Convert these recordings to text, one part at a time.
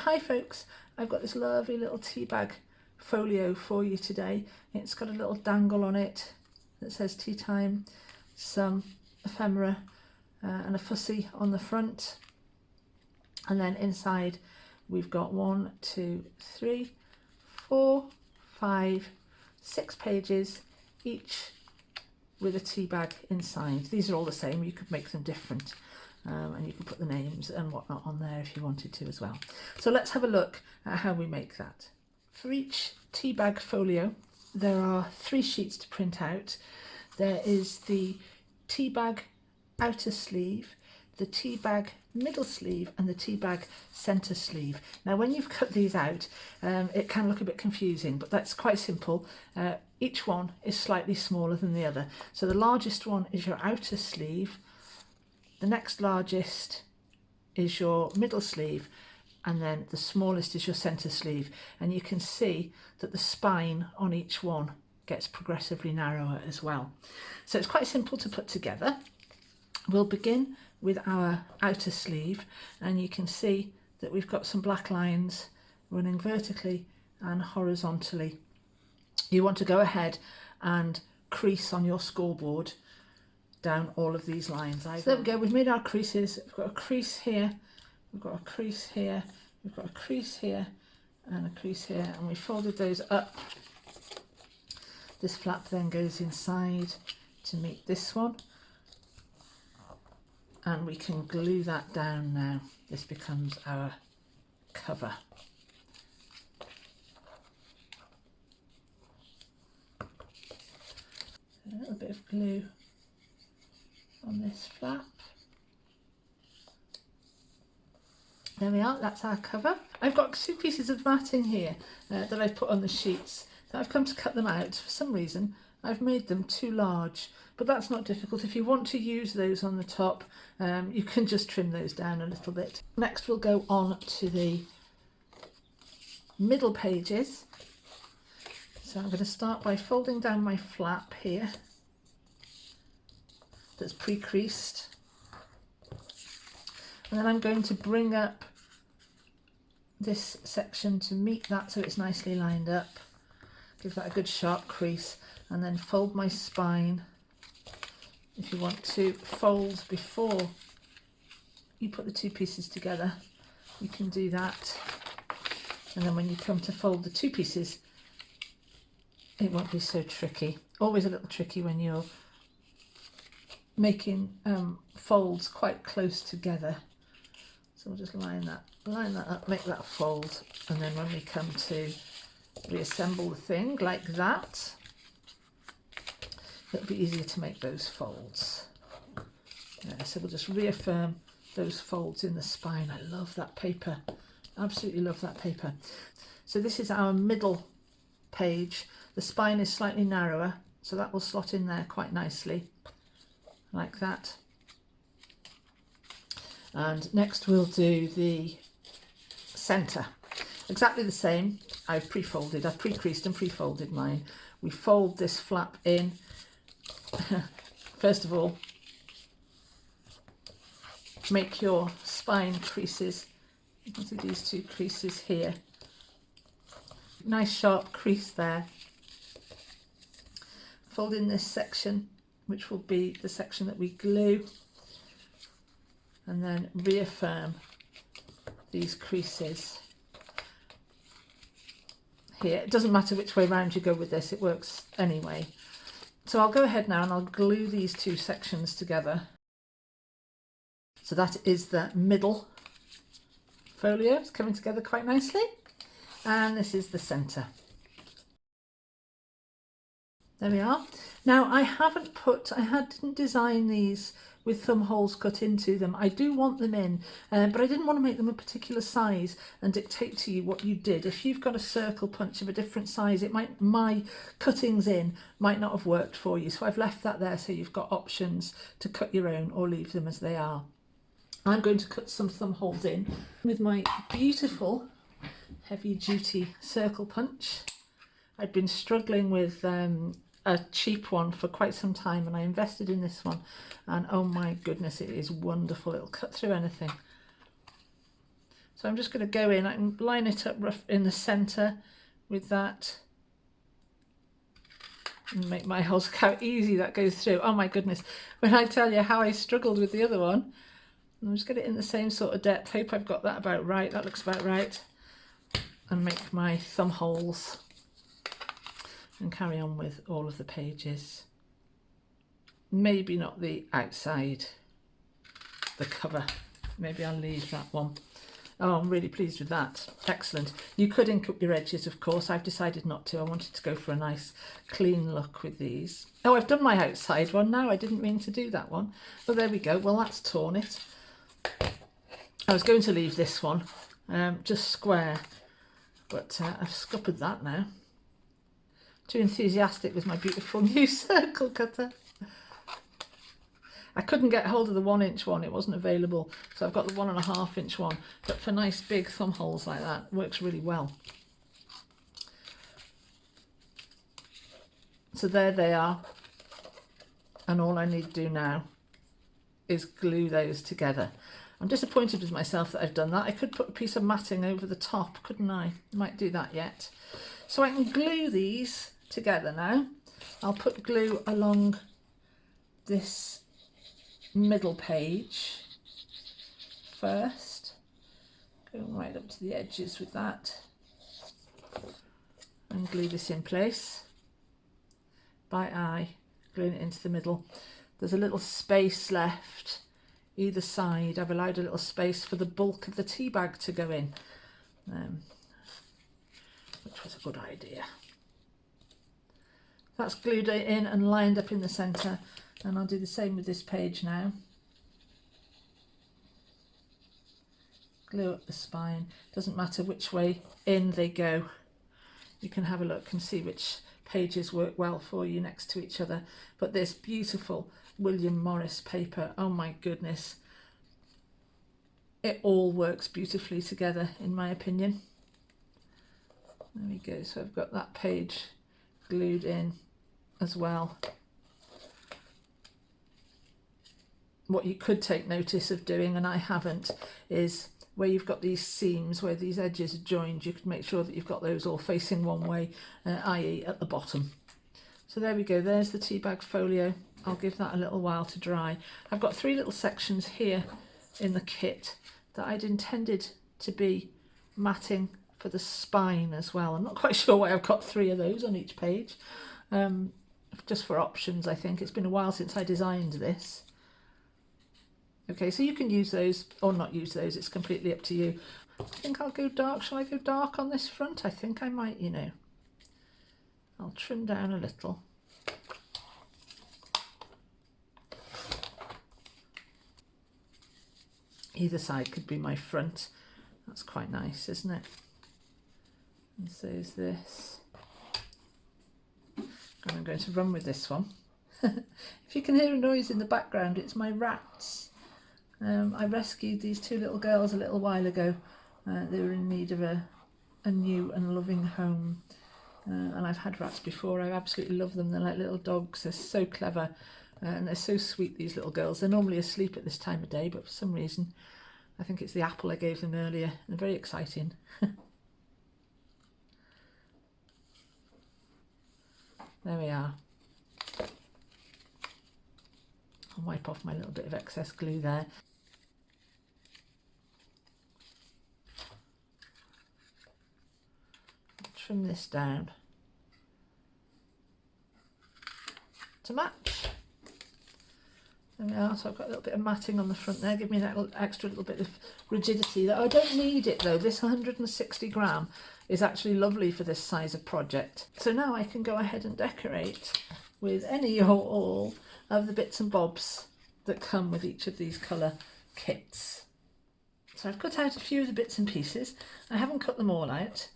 hi folks, I've got this lovely little tea bag folio for you today. It's got a little dangle on it that says tea time, some ephemera and a fussy on the front, and then inside we've got 1, 2, 3, 4, 5, 6 pages, each with a tea bag inside. These are all the same, you could make them different. And you can put the names and whatnot on there if you wanted to as well. So let's have a look at how we make that. For each tea bag folio, there are 3 sheets to print out. There is the tea bag outer sleeve, the tea bag middle sleeve, and the tea bag center sleeve. Now when you've cut these out, it can look a bit confusing, but that's quite simple. Each one is slightly smaller than the other. So the largest one is your outer sleeve, the next largest is your middle sleeve, and then the smallest is your center sleeve. And you can see that the spine on each one gets progressively narrower as well. So it's quite simple to put together. We'll begin with our outer sleeve, and you can see that we've got some black lines running vertically and horizontally. You want to go ahead and crease on your scoreboard down all of these lines. So there we go, we've made our creases. We've got a crease here, we've got a crease here, we've got a crease here and a crease here, and we folded those up. This flap then goes inside to meet this one, and we can glue that down now. This becomes our cover. A little bit of glue on this flap. There we are, that's our cover. I've got 2 pieces of matting here that I've put on the sheets. So I've come to cut them out. For some reason I've made them too large, but that's not difficult. If you want to use those on the top, you can just trim those down a little bit. Next we'll go on to the middle pages. So I'm going to start by folding down my flap here that's pre-creased, and then I'm going to bring up this section to meet that so it's nicely lined up, give that a good sharp crease, and then fold my spine. If you want to fold before you put the 2 pieces together, you can do that, and then when you come to fold the 2 pieces it won't be so tricky. Always a little tricky when you're making folds quite close together. So we'll just line that up, make that fold, and then when we come to reassemble the thing like that, it'll be easier to make those folds. So we'll just reaffirm those folds in the spine. I love that paper, absolutely love that paper. So this is our middle page. The spine is slightly narrower, so that will slot in there quite nicely, like that. And next we'll do the centre. Exactly the same. I've pre-creased and pre-folded mine. We fold this flap in. First of all, make your spine creases. You can see these 2 creases here. Nice sharp crease there. Fold in this section, which will be the section that we glue, and then reaffirm these creases here. It doesn't matter which way round you go with this, it works anyway. So I'll go ahead now and I'll glue these 2 sections together. So that is the middle folio. It's coming together quite nicely, and this is the centre. There we are. Now I didn't design these with thumb holes cut into them. I do want them in, but I didn't want to make them a particular size and dictate to you what you did. If you've got a circle punch of a different size, my cuttings in might not have worked for you. So I've left that there so you've got options to cut your own or leave them as they are. I'm going to cut some thumb holes in with my beautiful heavy duty circle punch. I'd been struggling with a cheap one for quite some time, and I invested in this one, and oh my goodness, it is wonderful. It'll cut through anything. So I'm just going to go in, I can line it up rough in the centre with that and make my holes. Look how easy that goes through. Oh my goodness, when I tell you how I struggled with the other one. I'm just get it in the same sort of depth. Hope I've got that about right. That looks about right. And make my thumb holes and carry on with all of the pages. Maybe not the outside, the cover. Maybe I'll leave that one. Oh, I'm really pleased with that. Excellent. You could ink up your edges, of course. I've decided not to. I wanted to go for a nice clean look with these. Oh, I've done my outside one now. I didn't mean to do that one. But there we go. Well, that's torn it. I was going to leave this one just square, but I've scuppered that now. Too enthusiastic with my beautiful new circle cutter. I couldn't get hold of the 1-inch one, it wasn't available, so I've got the 1.5-inch one, but for nice big thumb holes like that, it works really well. So there they are, and all I need to do now is glue those together. I'm disappointed with myself that I've done that. I could put a piece of matting over the top, couldn't I? Might do that yet. So I can glue these together now. I'll put glue along this middle page first, going right up to the edges with that, and glue this in place by eye, gluing it into the middle. There's a little space left either side. I've allowed a little space for the bulk of the tea bag to go in, which was a good idea. That's glued in and lined up in the centre, and I'll do the same with this page now. Glue up the spine. Doesn't matter which way in they go. You can have a look and see which pages work well for you next to each other. But this beautiful William Morris paper, oh my goodness, it all works beautifully together in my opinion. There we go. So I've got that page glued in as well. What you could take notice of doing, and I haven't, is where you've got these seams where these edges are joined, you could make sure that you've got those all facing one way, i.e. at the bottom. So there we go, there's the tea bag folio. I'll give that a little while to dry. I've got 3 little sections here in the kit that I'd intended to be matting for the spine as well. I'm not quite sure why I've got 3 of those on each page, just for options I think. It's been a while since I designed this. Okay, so you can use those or not use those, it's completely up to you. I think I'll go dark. Shall I go dark on this front? I think I might, you know. I'll trim down a little. Either side could be my front. That's quite nice, isn't it? And so is this. And I'm going to run with this one. If you can hear a noise in the background, it's my rats. I rescued these 2 little girls a little while ago. They were in need of a new and loving home. And I've had rats before. I absolutely love them. They're like little dogs. They're so clever and they're so sweet, these little girls. They're normally asleep at this time of day, but for some reason, I think it's the apple I gave them earlier. They're very exciting. There we are. I'll wipe off my little bit of excess glue there. Trim this down to match. There we are. So I've got a little bit of matting on the front there, give me that extra little bit of rigidity. That I don't need it though. This 160 gram is actually lovely for this size of project. So now I can go ahead and decorate with any or all of the bits and bobs that come with each of these colour kits. So I've cut out a few of the bits and pieces. I haven't cut them all out.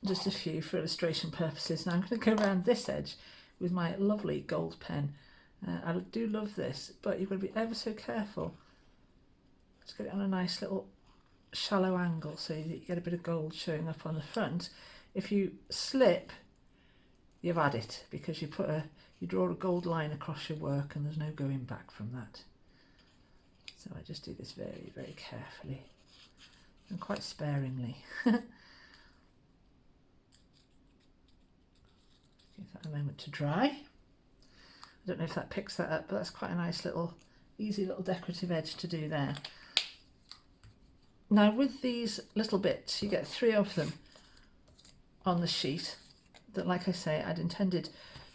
Just a few for illustration purposes. Now I'm going to go around this edge with my lovely gold pen. I do love this, but you've got to be ever so careful. Let's get it on a nice little shallow angle so that you get a bit of gold showing up on the front. If you slip, you've had it, because you draw a gold line across your work and there's no going back from that. So I just do this very, very carefully and quite sparingly. Give that a moment to dry. I don't know if that picks that up, but that's quite a nice little, easy little decorative edge to do there. Now with these little bits, you get 3 of them on the sheet that, like I say, I'd intended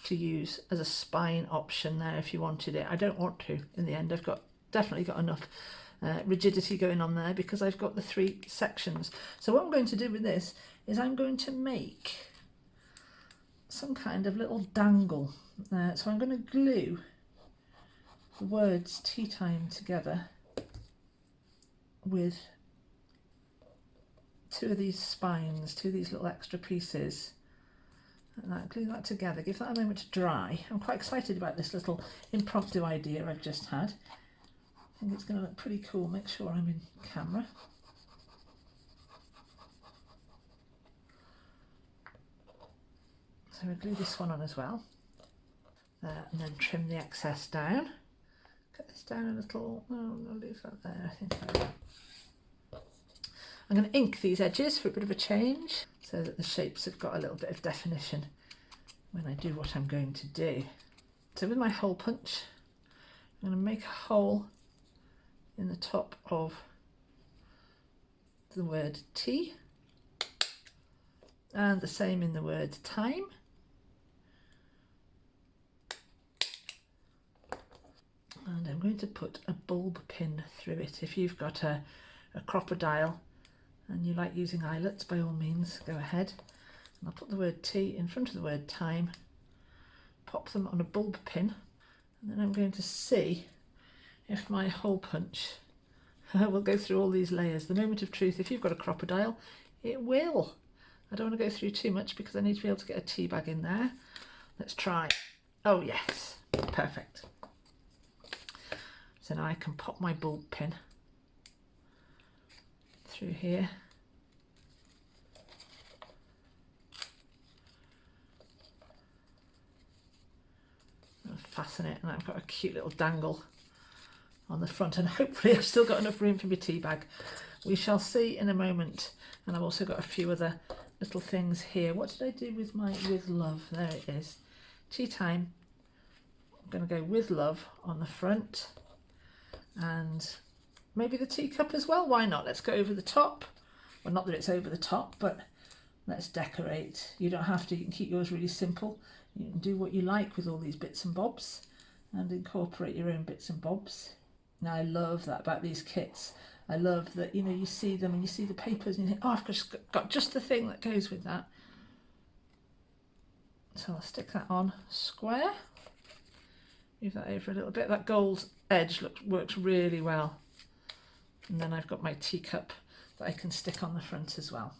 to use as a spine option there if you wanted it. I don't want to in the end. I've definitely got enough rigidity going on there because I've got the 3 sections. So what I'm going to do with this is I'm going to make some kind of little dangle. So I'm going to glue the words tea time together with 2 of these spines, 2 of these little extra pieces. And I glue that together, give that a moment to dry. I'm quite excited about this little impromptu idea I've just had. I think it's going to look pretty cool. Make sure I'm in camera. So we'll glue this one on as well. And then trim the excess down. Cut this down a little. Oh, I'll leave that there. I think I will. I'm going to ink these edges for a bit of a change so that the shapes have got a little bit of definition when I do what I'm going to do. So with my hole punch, I'm going to make a hole in the top of the word tea and the same in the word time. And I'm going to put a bulb pin through it. If you've got a crocodile and you like using eyelets, by all means go ahead. And I'll put the word tea in front of the word time, pop them on a bulb pin, and then I'm going to see if my hole punch will go through all these layers. The moment of truth, if you've got a crocodile, it will. I don't want to go through too much because I need to be able to get a tea bag in there. Let's try. Oh yes, perfect. So now I can pop my bulb pin through here. I'll fasten it, and I've got a cute little dangle on the front, and hopefully I've still got enough room for my tea bag. We shall see in a moment. And I've also got a few other little things here. What did I do with my with love? There it is. Tea time. I'm going to go with love on the front. And maybe the teacup as well. Why not? Let's go over the top. Well, not that it's over the top, but let's decorate. You don't have to. You can keep yours really simple. You can do what you like with all these bits and bobs and incorporate your own bits and bobs. Now I love that about these kits. I love that, you know, you see them and you see the papers and you think, oh, I've just got just the thing that goes with that. So I'll stick that on square. Move that over a little bit. That gold edge works really well. And then I've got my teacup that I can stick on the front as well.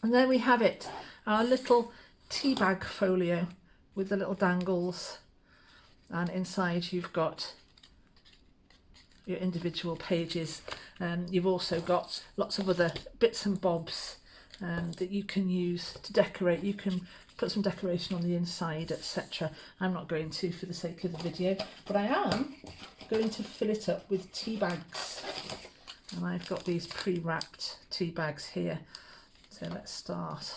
And there we have it, our little tea bag folio with the little dangles, and inside you've got your individual pages. You've also got lots of other bits and bobs that you can use to decorate. You can put some decoration on the inside, etc. I'm not going to for the sake of the video, but I am going to fill it up with tea bags. And I've got these pre-wrapped tea bags here. So let's start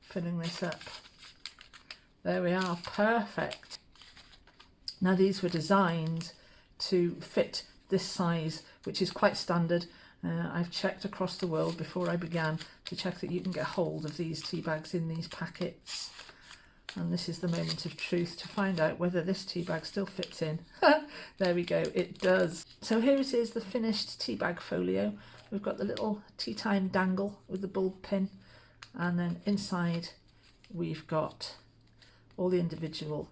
filling this up. There we are, perfect. Now these were designed to fit this size, which is quite standard. I've checked across the world before I began to check that you can get hold of these tea bags in these packets. And this is the moment of truth to find out whether this tea bag still fits in. There we go, it does. So here it is, the finished tea bag folio. We've got the little tea time dangle with the bulb pin, and then inside we've got all the individual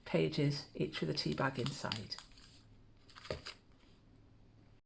pages, each with a tea bag inside.